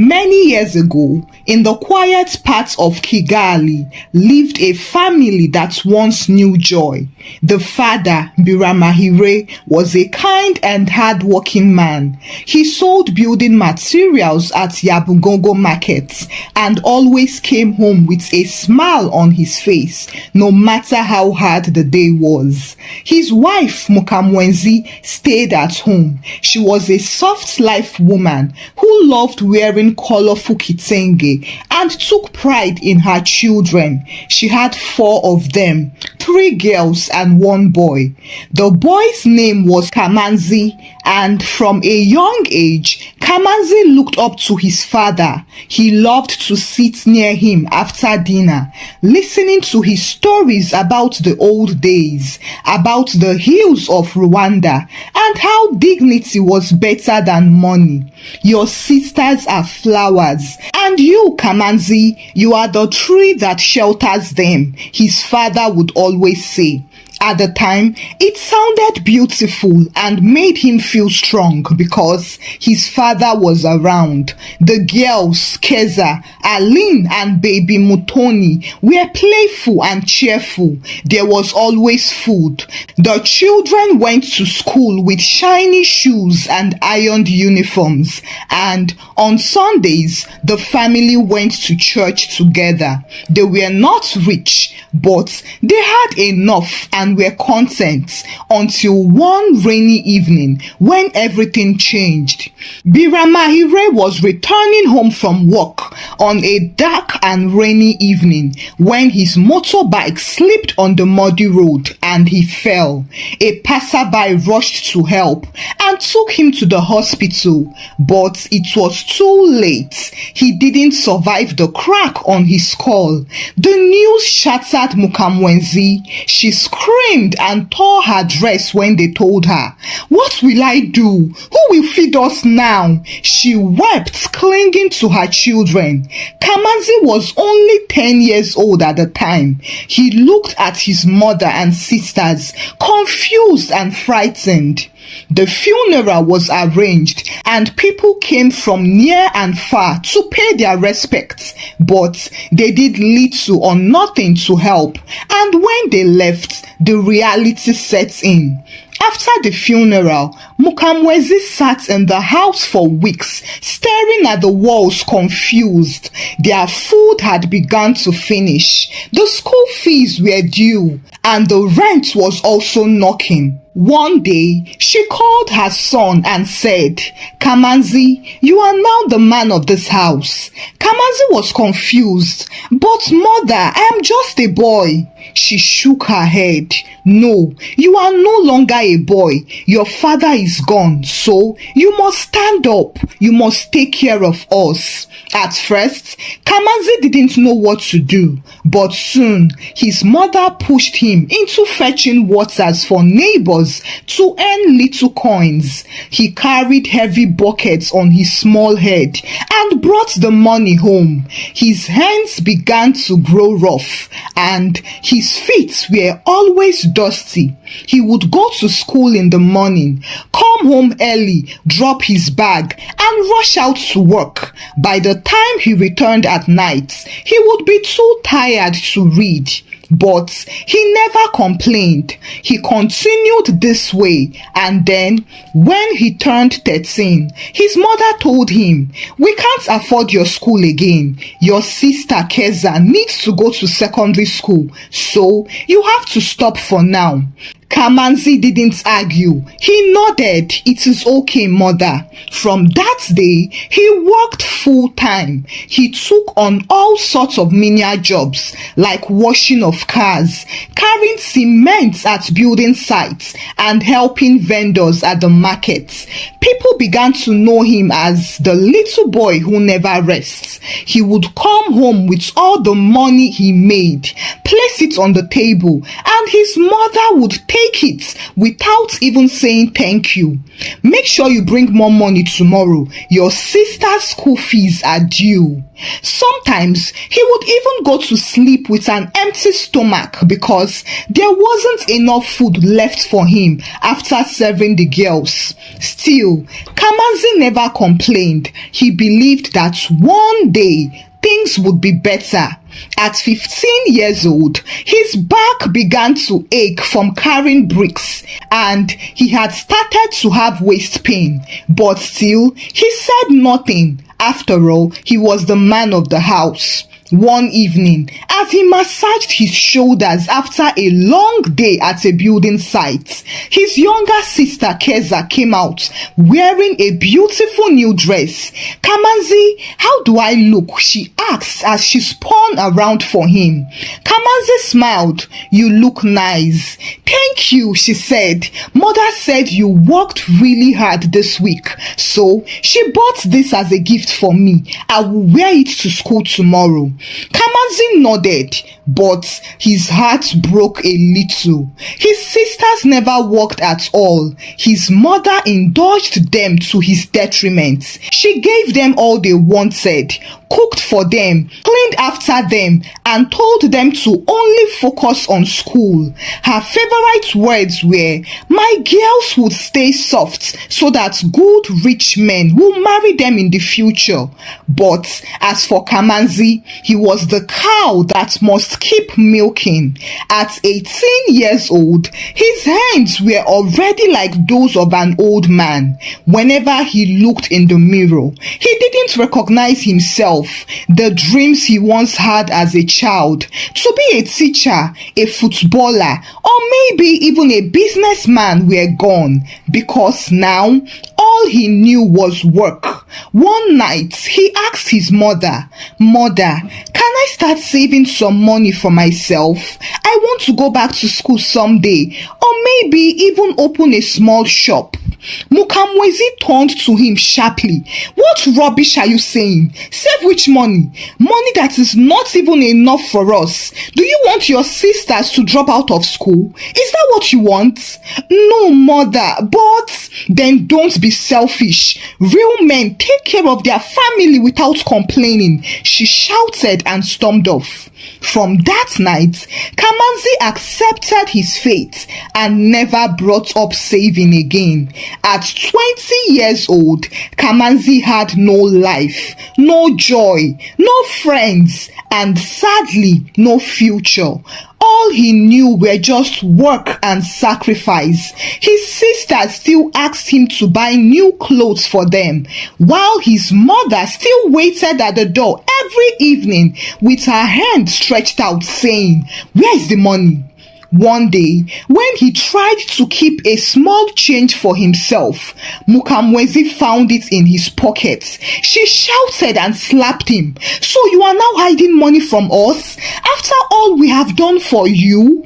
Many years ago, in the quiet parts of Kigali, lived a family that once knew joy. The father, Biramahire, was a kind and hard-working man. He sold building materials at Yabugongo markets and always came home with a smile on his face, no matter how hard the day was. His wife, Mukamwenzi, stayed at home. She was a soft-life woman who loved wearing colorful kitenge and took pride in her children. She had 4 of them, 3 girls and 1 boy. The boy's name was Kamanzi, and from a young age, Kamanzi looked up to his father. He loved to sit near him after dinner, listening to his stories about the old days, about the hills of Rwanda, and how dignity was better than money. Your sisters are flowers, and you, Kamanzi, you are the tree that shelters them, his father would always say. At the time, it sounded beautiful and made him feel strong because his father was around. The girls, Keza, Aline and baby Mutoni, were playful and cheerful. There was always food. The children went to school with shiny shoes and ironed uniforms, and on Sundays, the family went to church together. They were not rich, but they had enough and were content until one rainy evening when everything changed. Biramahire was returning home from work on a dark and rainy evening when his motorbike slipped on the muddy road and he fell. A passerby rushed to help and took him to the hospital, but it was too late. He didn't survive the crack on his skull. The news shattered Mukamwenzi. She screamed and tore her dress when they told her. What will I do? Who will feed us now? She wept, clinging to her children. Kamanzi was only 10 years old at the time. He looked at his mother and sisters, confused and frightened. The funeral was arranged and people came from near and far to pay their respects, but they did little or nothing to help, and when they left, the reality set in. After the funeral, Mukamwezi sat in the house for weeks, staring at the walls confused. Their food had begun to finish. The school fees were due, and the rent was also knocking. One day, she called her son and said, Kamanzi, you are now the man of this house. Kamanzi was confused. But mother, I am just a boy. She shook her head. No, you are no longer a boy. Your father is gone, so you must stand up. You must take care of us. At first, Kamanzi didn't know what to do, but soon his mother pushed him into fetching waters for neighbors to earn little coins. He carried heavy buckets on his small head and brought the money home. His hands began to grow rough and his feet were always dusty. He would go to school in the morning, come home early, drop his bag, and rush out to work. By the time he returned at night, he would be too tired to read. But he never complained. He continued this way, and then when he turned 13, his mother told him, we can't afford your school again. Your sister Keza needs to go to secondary school, so you have to stop for now. Kamanzi didn't argue. He nodded. It is okay, mother. From that day, he worked full time. He took on all sorts of menial jobs like washing of cars, carrying cement at building sites, and helping vendors at the markets. People began to know him as the little boy who never rests. He would come home with all the money he made, place it on the table, and his mother would take take it without even saying thank you. Make sure you bring more money tomorrow. Your sister's school fees are due. Sometimes he would even go to sleep with an empty stomach because there wasn't enough food left for him after serving the girls. Still, Kamanzi never complained. He believed that one day things would be better. At 15 years old, his back began to ache from carrying bricks and he had started to have waist pain. But still, he said nothing. After all, he was the man of the house. One evening, as he massaged his shoulders after a long day at a building site, his younger sister Keza came out wearing a beautiful new dress. "Kamanzi, how do I look?" she asked as she spun around for him. Kamanzi smiled. "You look nice." "Thank you," she said. "Mother said you worked really hard this week, so she bought this as a gift for me. I will wear it to school tomorrow." Kamanzi nodded, but his heart broke a little. His sisters never worked at all. His mother indulged them to his detriment. She gave them all they wanted, cooked for them, cleaned after them, and told them to only focus on school. Her favorite words were, "My girls would stay soft so that good rich men will marry them in the future." But as for Kamanzi, he was the cow that must keep milking. At 18 years old, his hands were already like those of an old man. Whenever he looked in the mirror, he didn't recognize himself. The dreams he once had as a child, to be a teacher, a footballer, or maybe even a businessman, were gone, because now all he knew was work. One night, he asked his mother, "Mother, can I start saving some money for myself? I want to go back to school someday, or maybe even open a small shop." Mukamwezi turned to him sharply. "What rubbish are you saying? Save which money? Money that is not even enough for us. Do you want your sisters to drop out of school? Is that what you want?" "No, mother, but..." "Then don't be selfish. Real men take care of their family without complaining," she shouted and stormed off. From that night, Kamanzi accepted his fate and never brought up saving again. At 20 years old, Kamanzi had no life, no joy, no friends, and sadly, no future. All he knew were just work and sacrifice. His sisters still asked him to buy new clothes for them, while his mother still waited at the door every evening with her hand stretched out saying, "Where is the money?" One day, when he tried to keep a small change for himself, Mukamwezi found it in his pocket. She shouted and slapped him. "So you are now hiding money from us? After all we have done for you?"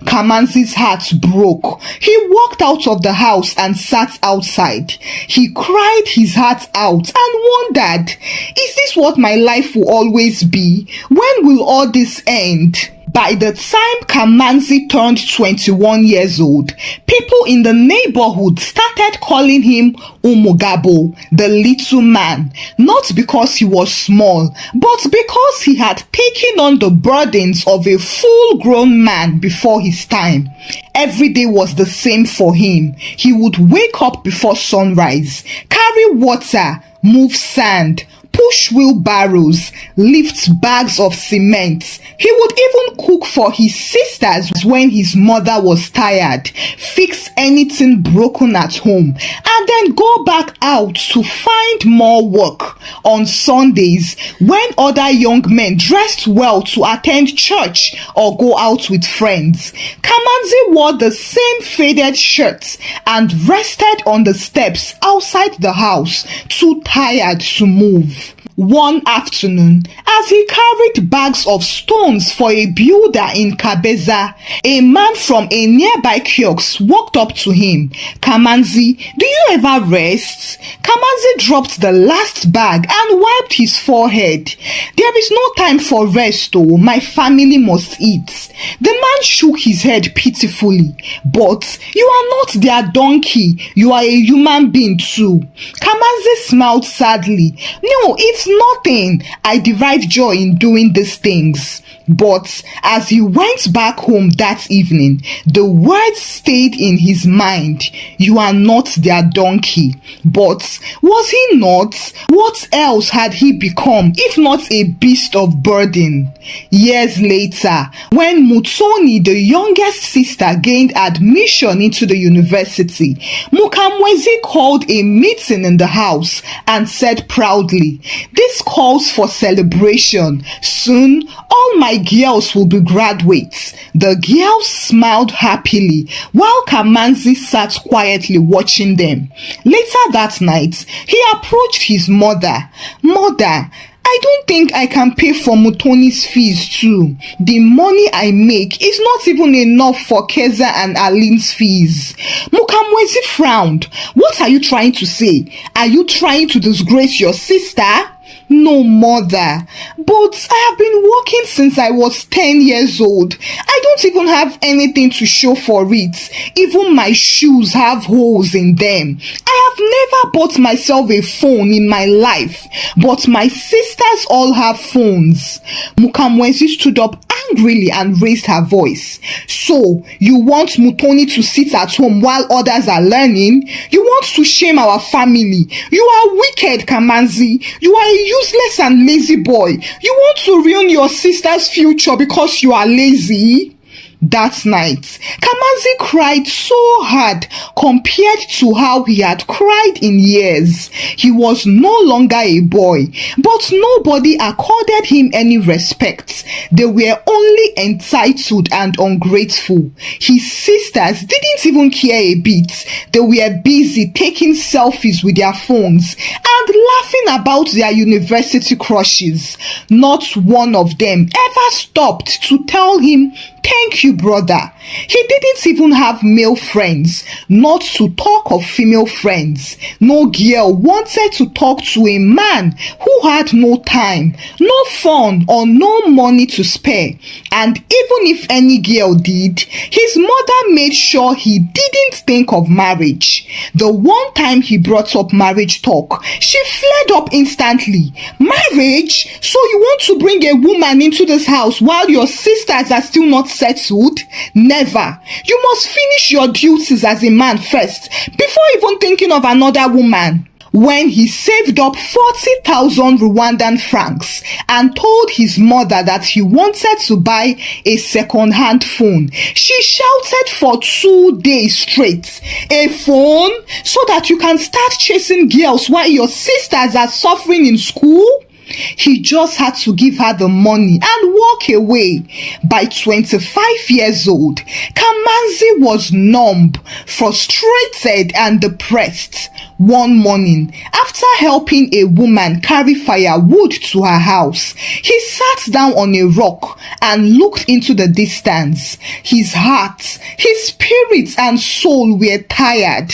Kamanzi's heart broke. He walked out of the house and sat outside. He cried his heart out and wondered, "Is this what my life will always be? When will all this end?" By the time Kamanzi turned 21 years old, people in the neighborhood started calling him Umugabo, the little man, not because he was small, but because he had taken on the burdens of a full-grown man before his time. Every day was the same for him. He would wake up before sunrise, carry water, move sand, push wheelbarrows, lift bags of cement. He would even cook for his sisters when his mother was tired, fix anything broken at home, and then go back out to find more work. On Sundays, when other young men dressed well to attend church or go out with friends, Kamanzi wore the same faded shirt and rested on the steps outside the house, too tired to move. One afternoon, as he carried bags of stones for a builder in Kabeza, a man from a nearby kiosk walked up to him. "Kamanzi, do you ever rest?" Kamanzi dropped the last bag and wiped his forehead. "There is no time for rest, oh, my family must eat." The man shook his head pitifully. "But you are not their donkey, you are a human being too." Kamanzi smiled sadly. "No, it's nothing. I derive joy in doing these things." But as he went back home that evening, the words stayed in his mind. "You are not their donkey." But was he not? What else had he become if not a beast of burden? Years later, when Mutoni, the youngest sister, gained admission into the university, Mukamwezi called a meeting in the house and said proudly, "This calls for celebration. Soon, all my girls will be graduates." The girls smiled happily while Kamanzi sat quietly watching them. Later that night, he approached his mother. "Mother, I don't think I can pay for Mutoni's fees too. The money I make is not even enough for Keza and Aline's fees." Mukamwezi frowned. "What are you trying to say? Are you trying to disgrace your sister?" "No, mother, but I have been working since I was 10 years old. I don't even have anything to show for it. Even my shoes have holes in them. I have never bought myself a phone in my life, but my sisters all have phones." Mukamwezi stood up angrily and raised her voice. "So, you want Mutoni to sit at home while others are learning? You want to shame our family? You are wicked, Kamanzi. You are a useless and lazy boy. You want to ruin your sister's future because you are lazy?" That night, Kamanzi cried so hard compared to how he had cried in years. He was no longer a boy, but nobody accorded him any respect. They were only entitled and ungrateful. His sisters didn't even care a bit. They were busy taking selfies with their phones and laughing about their university crushes. Not one of them ever stopped to tell him, "Thank you, brother." He didn't even have male friends, not to talk of female friends. No girl wanted to talk to a man who had no time, no fun, or no money to spare. And even if any girl did, his mother made sure he didn't think of marriage. The one time he brought up marriage talk, she flared up instantly. "Marriage? So you want to bring a woman into this house while your sisters are still not settled? Never. You must finish your duties as a man first before even thinking of another woman." When he saved up 40,000 Rwandan francs and told his mother that he wanted to buy a second-hand phone, she shouted for 2 days straight, "A phone? So that you can start chasing girls while your sisters are suffering in school?" He just had to give her the money and walk away. By 25 years old, Kamanzi was numb, frustrated and depressed. One morning, after helping a woman carry firewood to her house, he sat down on a rock and looked into the distance. His heart, his spirit and soul were tired.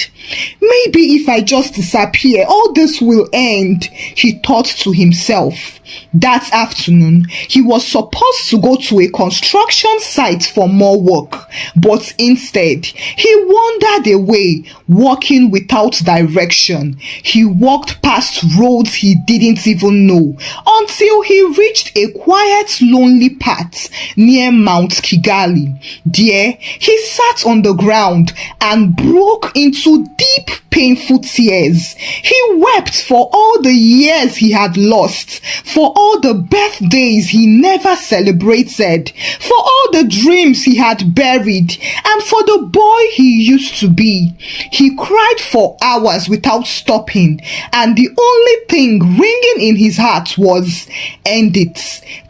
"Maybe if I just disappear, all this will end," he thought to himself. That afternoon, he was supposed to go to a construction site for more work, but instead, he wandered away, walking without direction. He walked past roads he didn't even know until he reached a quiet, lonely path near Mount Kigali. There, he sat on the ground and broke into deep, painful tears. He wept for all the years he had lost, for all the birthdays he never celebrated, for all the dreams he had buried, and for the boy he used to be. He cried for hours without without stopping, and the only thing ringing in his heart was, "End it."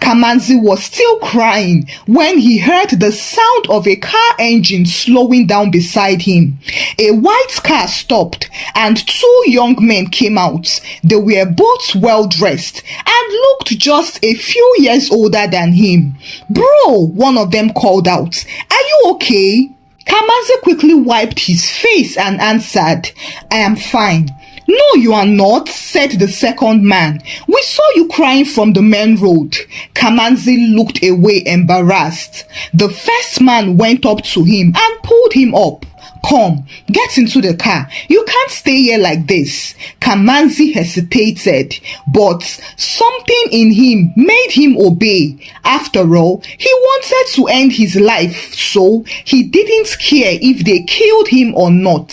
Kamanzi was still crying when he heard the sound of a car engine slowing down beside him. A white car stopped and two young men came out. They were both well dressed and looked just a few years older than him. "Bro," one of them called out, "are you okay?" Kamanzi quickly wiped his face and answered, "I am fine." "No, you are not," said the second man. "We saw you crying from the main road." Kamanzi looked away embarrassed. The first man went up to him and pulled him up. "Come, get into the car. You can't stay here like this." Kamanzi hesitated, but something in him made him obey. After all, he wanted to end his life, so he didn't care if they killed him or not.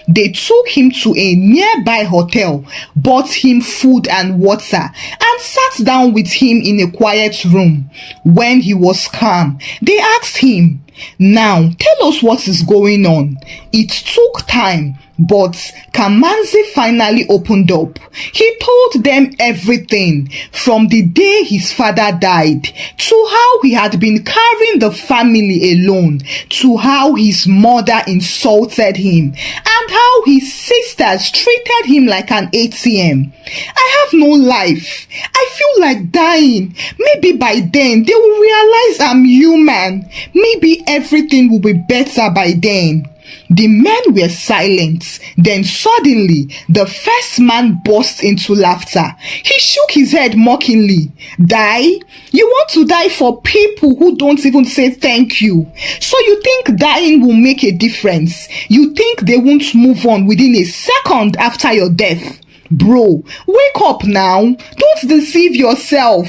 They took him to a nearby hotel, bought him food and water, and sat down with him in a quiet room. When he was calm, they asked him, "Now, tell us what is going on." It took time, but Kamanzi finally opened up. He told them everything, from the day his father died, to how he had been carrying the family alone, to how his mother insulted him, and how his sisters treated him like an ATM. "I have no life. I feel like dying. Maybe by then they will realize I'm human. Maybe everything will be better by then." The men were silent. Then suddenly, the first man burst into laughter. He shook his head mockingly. "Die? You want to die for people who don't even say thank you? So you think dying will make a difference? You think they won't move on within a second after your death? Bro, wake up now. Don't deceive yourself.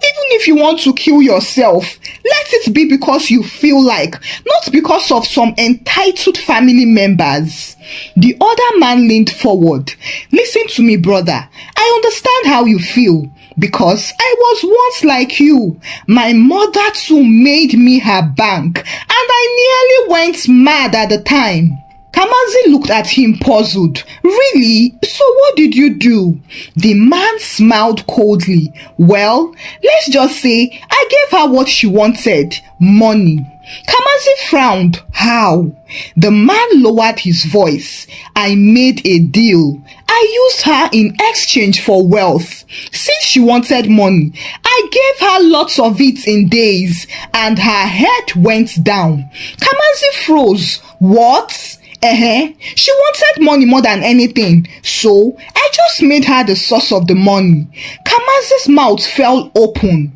Even if you want to kill yourself, let it be because you feel like, not because of some entitled family members." The other man leaned forward. "Listen to me, brother. I understand how you feel, because I was once like you. My mother too made me her bank, and I nearly went mad at the time." Kamanzi looked at him puzzled. "Really? So what did you do?" The man smiled coldly. "Well, let's just say I gave her what she wanted, money." Kamanzi frowned. "How?" The man lowered his voice. "I made a deal. I used her in exchange for wealth. Since she wanted money, I gave her lots of it in days," and her head went down. Kamanzi froze. "What?" She wanted money more than anything, so I just made her the source of the money." Kamanzi's mouth fell open.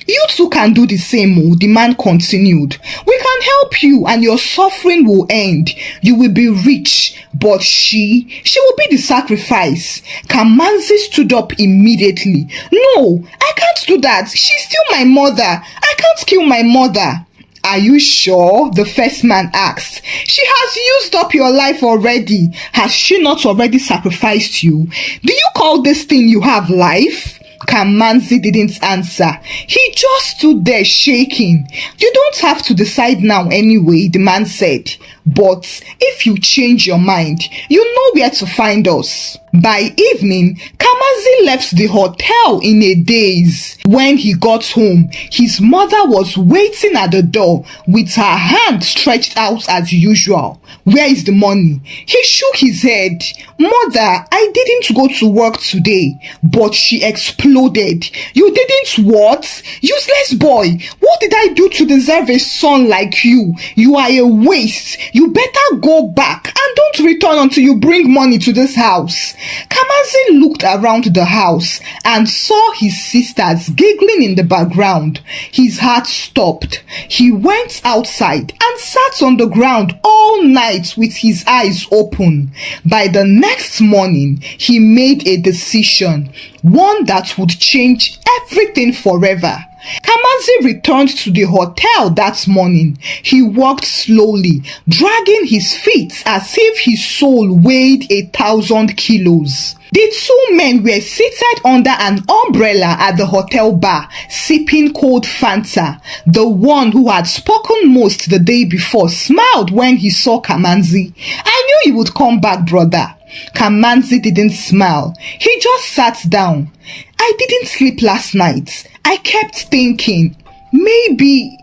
"You too can do the same," the man continued. "We can help you and your suffering will end. You will be rich, but she will be the sacrifice." Kamanzi stood up immediately. "No, I can't do that. She's still my mother. I can't kill my mother." "Are you sure?" the first man asked. "She has used up your life already. Has she not already sacrificed you? Do you call this thing you have life?" Kamanzi didn't answer. He just stood there shaking. "You don't have to decide now anyway," the man said. "But if you change your mind, you know where to find us." By evening, Kamanzi left the hotel in a daze. When he got home, his mother was waiting at the door with her hand stretched out as usual. "Where is the money?" He shook his head. "Mother, I didn't go to work today." But she exploded. "You didn't what? Useless boy! What did I do to deserve a son like you? You are a waste. You better go back and don't return until you bring money to this house." Kamanzi looked around the house and saw his sisters giggling in the background. His heart stopped. He went outside and sat on the ground all night with his eyes open. By the next morning, he made a decision, one that would change everything forever. Kamanzi returned to the hotel that morning. He walked slowly, dragging his feet as if his soul weighed 1,000 kilos. The two men were seated under an umbrella at the hotel bar, sipping cold Fanta. The one who had spoken most the day before smiled when he saw Kamanzi. "I knew you would come back, brother." Kamanzi didn't smile. He just sat down. I didn't sleep last night. I kept thinking, maybe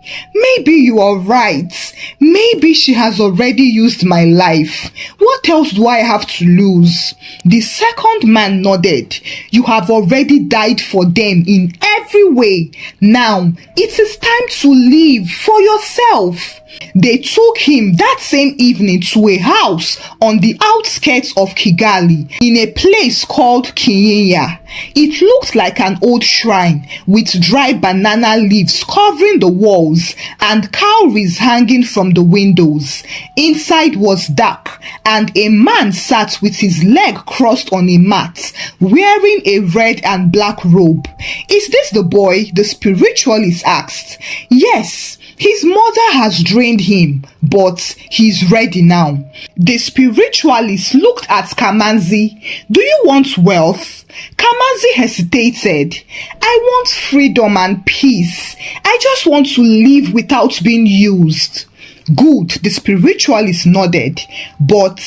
you are right. Maybe she has already used my life. What else do I have to lose? The second man nodded. You have already died for them in every way. Now, it is time to live for yourself. They took him that same evening to a house on the outskirts of Kigali in a place called Kinyinya. It looked like an old shrine with dry banana leaves covering the walls and cowries hanging from the windows. Inside was dark and a man sat with his leg crossed on a mat wearing a red and black robe. Is this the boy? The spiritualist asked. Yes. His mother has drained him, but he's ready now. The spiritualist looked at Kamanzi. Do you want wealth? Kamanzi hesitated. I want freedom and peace. I just want to live without being used. Good, the spiritualist nodded. But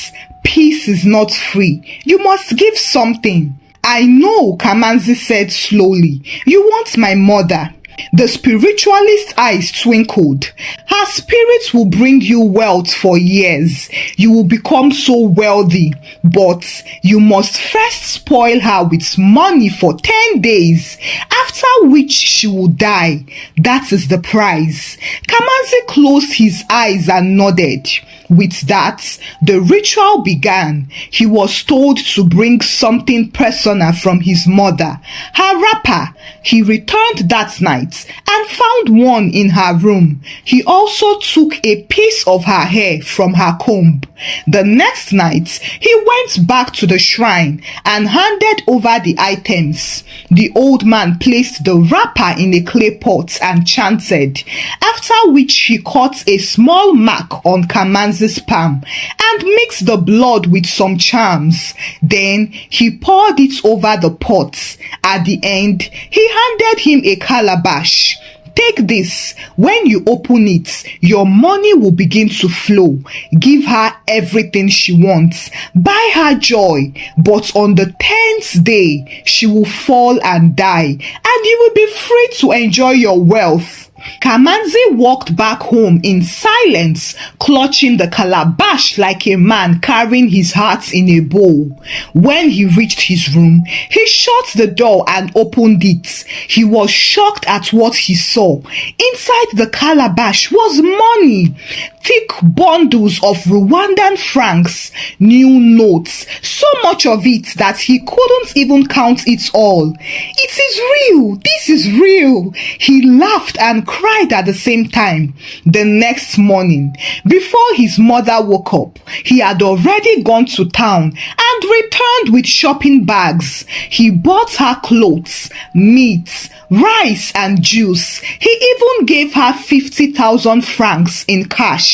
peace is not free. You must give something. I know, Kamanzi said slowly. You want my mother. The spiritualist's eyes twinkled. Her spirit will bring you wealth for years. You will become so wealthy, but you must first spoil her with money for 10 days, after which she will die. That is the price. Kamanzi closed his eyes and nodded. With that, the ritual began. He was told to bring something personal from his mother, her wrapper. He returned that night and found one in her room. He also took a piece of her hair from her comb. The next night, he went back to the shrine and handed over the items. The old man placed the wrapper in a clay pot and chanted, after which he cut a small mark on Kamanzi's palm and mixed the blood with some charms. Then he poured it over the pot. At the end, he handed him a calabash. Take this. When you open it, your money will begin to flow. Give her everything she wants. Buy her joy. But on the 10th day, she will fall and die, and you will be free to enjoy your wealth. Kamanzi walked back home in silence, clutching the calabash like a man carrying his heart in a bowl. When he reached his room, he shut the door and opened it. He was shocked at what he saw. Inside the calabash was money. Thick bundles of Rwandan francs, new notes, so much of it that he couldn't even count it all. It is real! This is real! He laughed and cried at the same time. The next morning, before his mother woke up, he had already gone to town and returned with shopping bags. He bought her clothes, meat, rice and juice. He even gave her 50,000 francs in cash.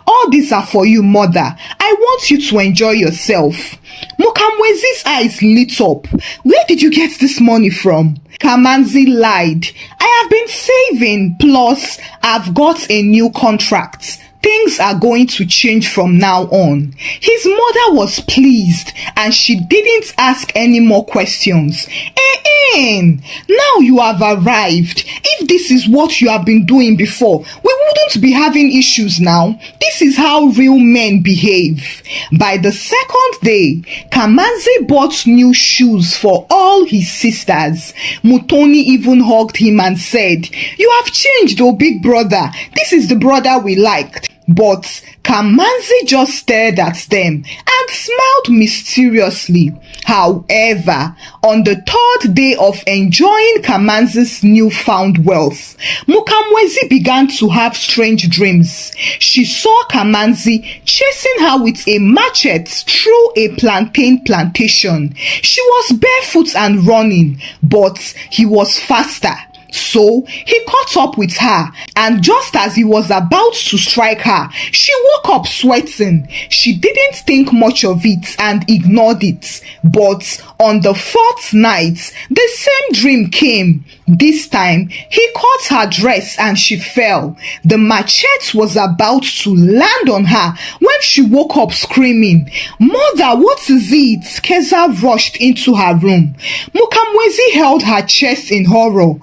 All these are for you, mother. I want you to enjoy yourself. Mukamwezi's eyes lit up. Where did you get this money from? Kamanzi lied. I have been saving, plus I've got a new contract. Things are going to change from now on. His mother was pleased and she didn't ask any more questions. Now you have arrived. If this is what you have been doing before, we wouldn't be having issues now. This is how real men behave. By the second day, Kamanzi bought new shoes for all his sisters. Mutoni even hugged him and said, "You have changed, oh big brother. This is the brother we liked." But Kamanzi just stared at them and smiled mysteriously. However, on the third day of enjoying Kamanzi's newfound wealth, Mukamwezi began to have strange dreams. She saw Kamanzi chasing her with a machete through a plantain plantation. She was barefoot and running, but he was faster. So he caught up with her, and just as he was about to strike her, she woke up sweating. She didn't think much of it and ignored it. But on the fourth night, the same dream came. This time, he caught her dress and she fell. The machete was about to land on her when she woke up screaming, "Mother, what is it?" Keza rushed into her room. Mukamwezi held her chest in horror.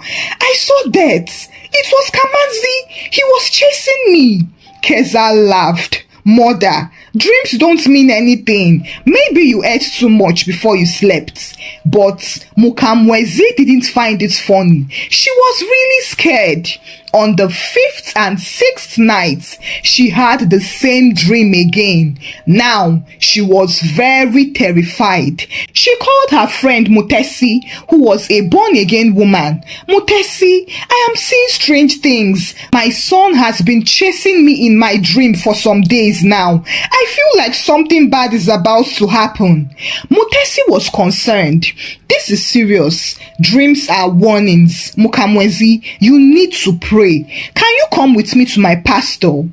"I saw death. It was Kamanzi. He was chasing me." Keza laughed. "Mother, dreams don't mean anything. Maybe you ate too much before you slept." But Mukamwezi didn't find it funny. She was really scared. On the fifth and sixth night, she had the same dream again. Now, she was very terrified. She called her friend Mutesi, who was a born-again woman. "Mutesi, I am seeing strange things. My son has been chasing me in my dream for some days now. I feel like something bad is about to happen." Mutesi was concerned. "This is serious. Dreams are warnings. Mukamwezi, you need to pray. Can you come with me to my pastor?"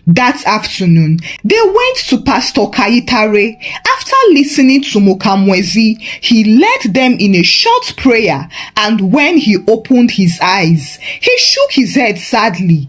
That afternoon, they went to Pastor Kayitare. After listening to Mukamwezi, he led them in a short prayer, and when he opened his eyes, he shook his head sadly.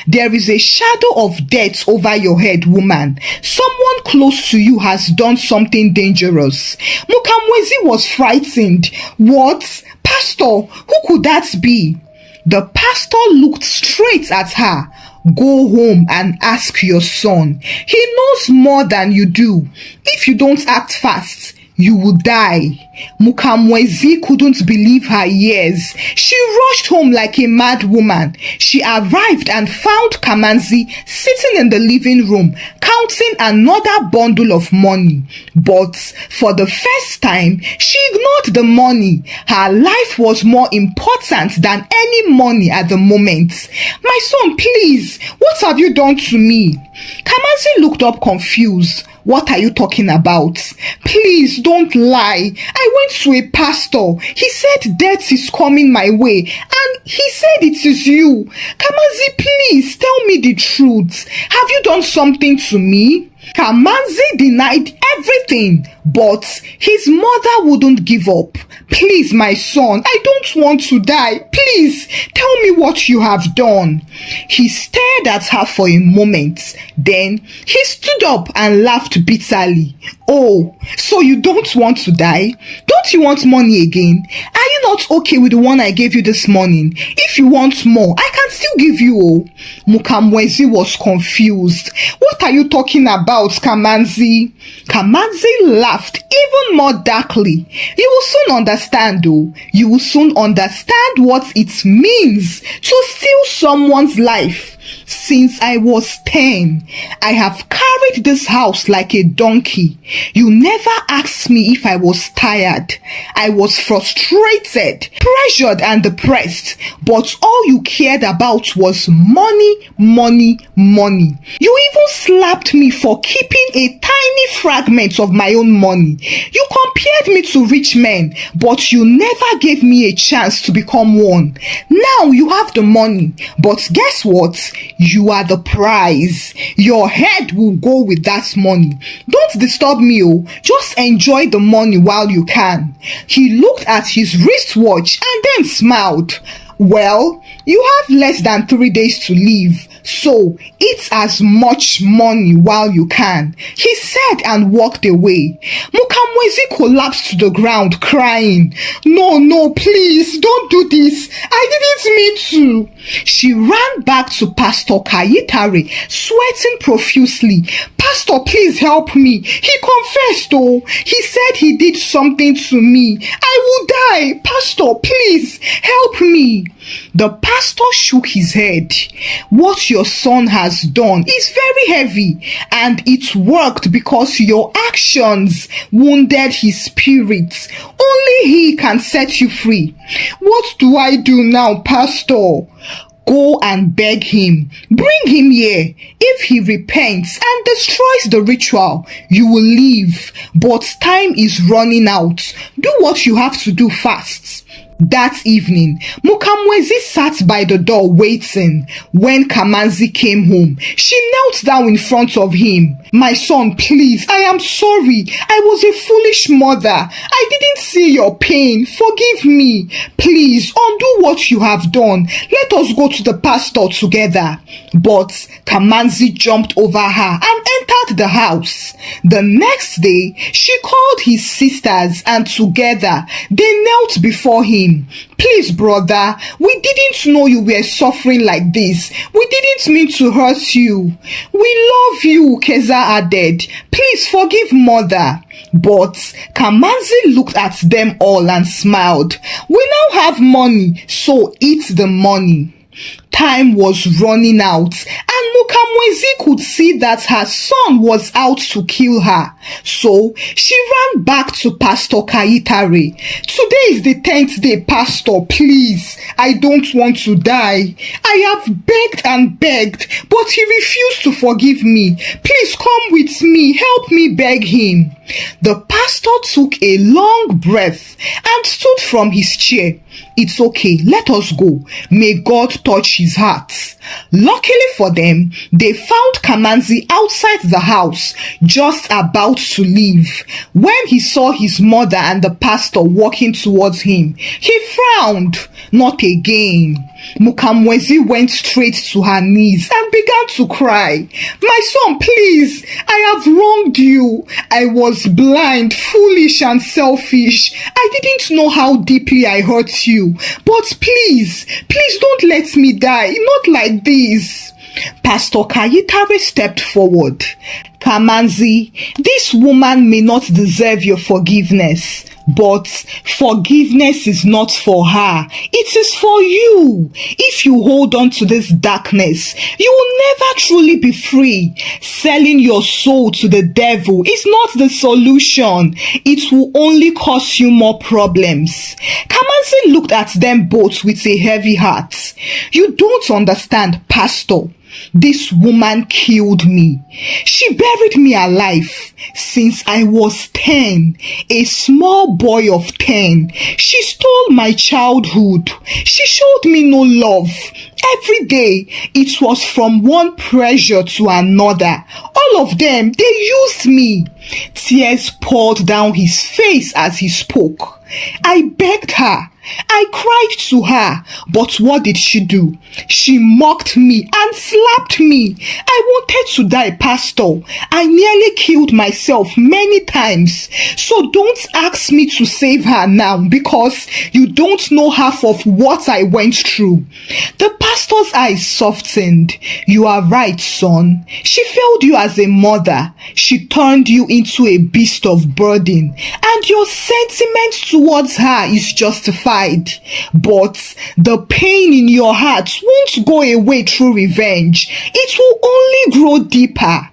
There is a shadow of death over your head, woman. Someone close to you has done something dangerous." Mukamwezi was frightened. "What? Pastor, who could that be?" The pastor looked straight at her. "Go home and ask your son. He knows more than you do. If you don't act fast, you will die." Mukamwezi couldn't believe her ears. She rushed home like a mad woman. She arrived and found Kamanzi sitting in the living room, counting another bundle of money. But for the first time, she ignored the money. Her life was more important than any money at the moment. "My son, please, what have you done to me?" Kamanzi looked up confused. "What are you talking about? Please don't lie. I went to a pastor. He said death is coming my way, and he said it is you. Kamanzi, please tell me the truth. Have you done something to me?" Kamanzi denied everything, but his mother wouldn't give up. "Please, my son, I don't want to die. Please, tell me what you have done." He stared at her for a moment. Then he stood up and laughed bitterly. "Oh, so you don't want to die? Don't you want money again? Are you not okay with the one I gave you this morning? If you want more, I can still give you." Oh, Mukamwezi was confused. "What are you talking about, Kamanzi?" Kamanzi laughed even more darkly. "You will soon understand, though. You will soon understand what it means to steal someone's life. Since I was 10, I have carried this house like a donkey. You never asked me if I was tired. I was frustrated, pressured, and depressed. But all you cared about was money, money, money. You even slapped me for keeping a tiny fragment of my own money. You compared me to rich men, but you never gave me a chance to become one. Now you have the money, but guess what? You are the prize. Your head will go with that money. Don't disturb me, oh. Just enjoy the money while you can." He looked at his wristwatch and then smiled. "Well, you have less than 3 days to live, so eat as much money while you can," he said and walked away. Mukamwezi collapsed to the ground crying. No, please, don't do this. I didn't mean to." She ran back to Pastor Kayitare, sweating profusely. "Pastor, please help me. He confessed, oh. He said he did something to me. I will die. Pastor, please help me." The pastor shook his head. "What your son has done is very heavy, and it worked because your actions wounded his spirit. Only he can set you free. What do I do now, Pastor?" "Go and beg him. Bring him here. If he repents and destroys the ritual, you will leave. But time is running out. Do what you have to do fast." That evening, Mukamwezi sat by the door waiting. When Kamanzi came home, she knelt down in front of him. "My son, please, I am sorry. I was a foolish mother. I didn't see your pain. Forgive me. Please, undo what you have done. Let us go to the pastor together." But Kamanzi jumped over her and entered the house. The next day, she called his sisters and together they knelt before him. "Please, brother, we didn't know you were suffering like this. We didn't mean to hurt you. We love you," Keza added. "Please forgive mother." But Kamanzi looked at them all and smiled. "We now have money, so eat the money." Time was running out, and Mukamwezi could see that her son was out to kill her. So she ran back to Pastor Kayitare. "Today is the 10th day, Pastor. Please, I don't want to die. I have begged and begged, but he refused to forgive me. Please come with me. Help me beg him." The pastor took a long breath and stood from his chair. "It's okay. Let us go. May God touch his heart." Luckily for them, they found Kamanzi outside the house, just about to leave. When he saw his mother and the pastor walking towards him, he frowned. "Not again." Mukamwezi went straight to her knees and began to cry. "My son, please, I have wronged you. I was blind, foolish, and selfish. I didn't know how deeply I hurt you. But please, please don't let me die. Not like this." Pastor Kayitare stepped forward. "Kamanzi, this woman may not deserve your forgiveness, but forgiveness is not for her. It is for you. If you hold on to this darkness, you will never truly be free. Selling your soul to the devil is not the solution. It will only cause you more problems." Kamanzi looked at them both with a heavy heart. "You don't understand, Pastor. This woman killed me. She buried me alive since I was 10, a small boy of 10. She stole my childhood. She showed me no love. Every day, it was from one pressure to another. All of them, they used me." Tears poured down his face as he spoke. "I begged her. I cried to her, but what did she do? She mocked me and slapped me. I wanted to die, Pastor. I nearly killed myself many times. So don't ask me to save her now, because you don't know half of what I went through." The pastor's eyes softened. "You are right, son. She failed you as a mother. She turned you into a beast of burden, and your sentiment towards her is justified. But the pain in your heart won't go away through revenge. It will only grow deeper."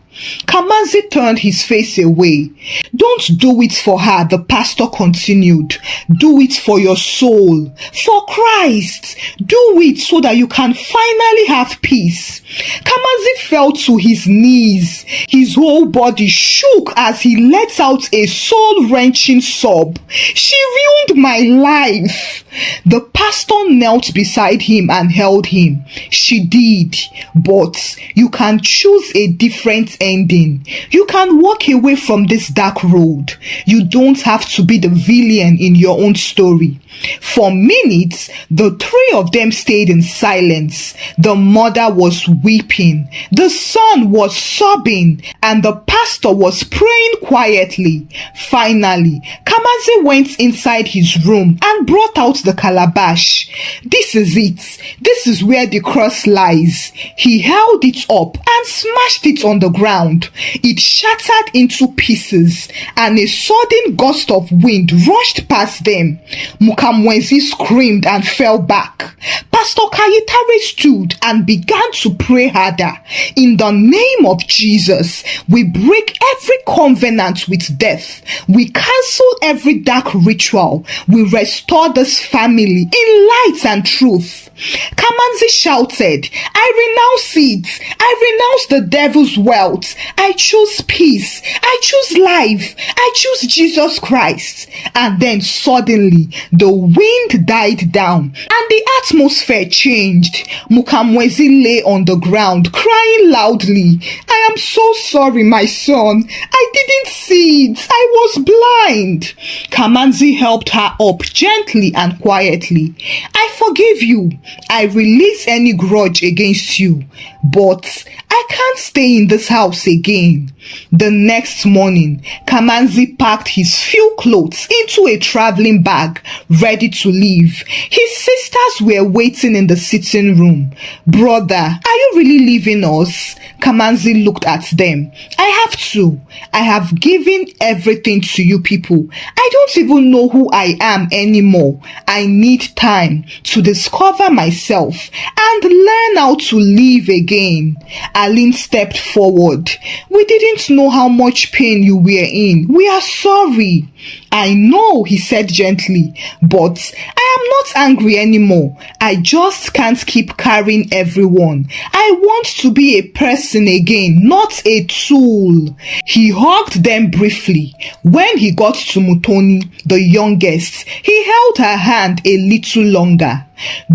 Kamanzi turned his face away. "Don't do it for her," the pastor continued. "Do it for your soul, for Christ. Do it so that you can finally have peace." Kamanzi fell to his knees. His whole body shook as he let out a soul-wrenching sob. "She ruined my life." The pastor knelt beside him and held him. "She did, but you can choose a different ending. You can walk away from this dark road. You don't have to be the villain in your own story." For minutes, the three of them stayed in silence. The mother was weeping, the son was sobbing, and the pastor was praying quietly. Finally, Kamanzi went inside his room and brought out the calabash. "This is it. This is where the cross lies." He held it up and smashed it on the ground. It shattered into pieces, and a sudden gust of wind rushed past them. Mukamwezi screamed and fell back. Pastor Kayitare stood and began to pray harder. "In the name of Jesus, we break every covenant with death. We cancel every dark ritual. We restore this family in light and truth. Kamanzi shouted, I renounce it. I renounce the devil's wealth. I choose peace. I choose life. I choose Jesus Christ. And then suddenly, the wind died down and the atmosphere changed. Mukamwezi lay on the ground, crying loudly. I am so sorry, my son. I didn't see it. I was blind. Kamanzi helped her up gently and quietly. I forgive you. I release any grudge against you. But I can't stay in this house again. The next morning, Kamanzi packed his few clothes into a traveling bag, ready to leave. His sisters were waiting in the sitting room. Brother, are you really leaving us? Kamanzi looked at them. I have to. I have given everything to you people. I don't even know who I am anymore. I need time to discover myself and learn how to live again. Aline stepped forward. We didn't know how much pain you were in. We are sorry. I know, he said gently, but I am not angry anymore. I just can't keep carrying everyone. I want to be a person again, not a tool. He hugged them briefly. When he got to Mutoni, the youngest, he held her hand a little longer.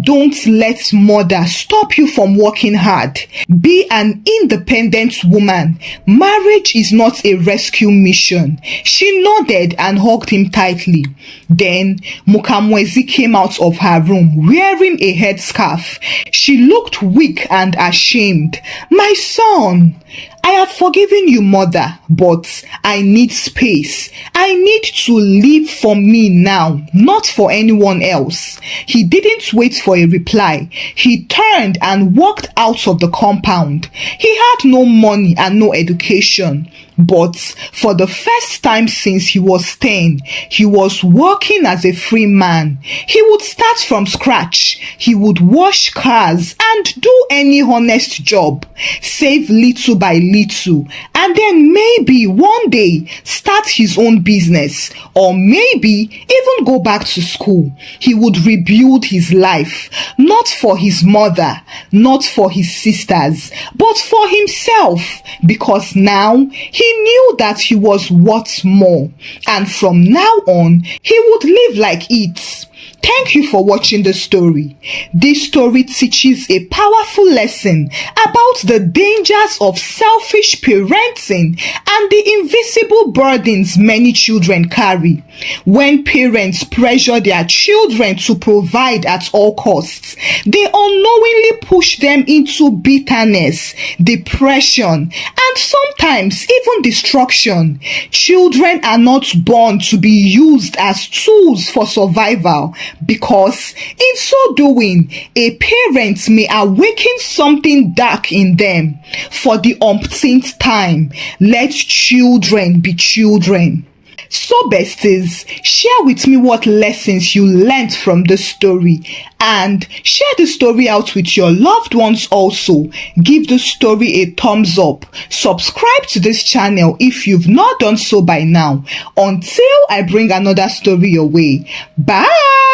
Don't let mother stop you from working hard. Be an independent woman. Marriage is not a rescue mission. She nodded and hugged him tightly. Then Mukamwezi came out of her room wearing a headscarf. She looked weak and ashamed. My son, I have forgiven you, mother, but I need space. I need to live for me now, not for anyone else. He didn't wait for a reply. He turned and walked out of the compound. He had no money and no education. But for the first time since he was 10, he was working as a free man. He would start from scratch. He would wash cars and do any honest job, save little by little, and then maybe one day start his own business, or maybe even go back to school. He would rebuild his life, not for his mother, not for his sisters, but for himself, because now he knew that he was worth more, and from now on he would live like it. Thank you for watching the story. This story teaches a powerful lesson about the dangers of selfish parenting and the invisible burdens many children carry. When parents pressure their children to provide at all costs, they unknowingly push them into bitterness, depression, and sometimes even destruction. Children are not born to be used as tools for survival, because in so doing, a parent may awaken something dark in them. For the umpteenth time, let children be children. So besties, share with me what lessons you learned from the story, and share the story out with your loved ones also. Give the story a thumbs up. Subscribe to this channel if you've not done so by now. Until I bring another story your way. Bye!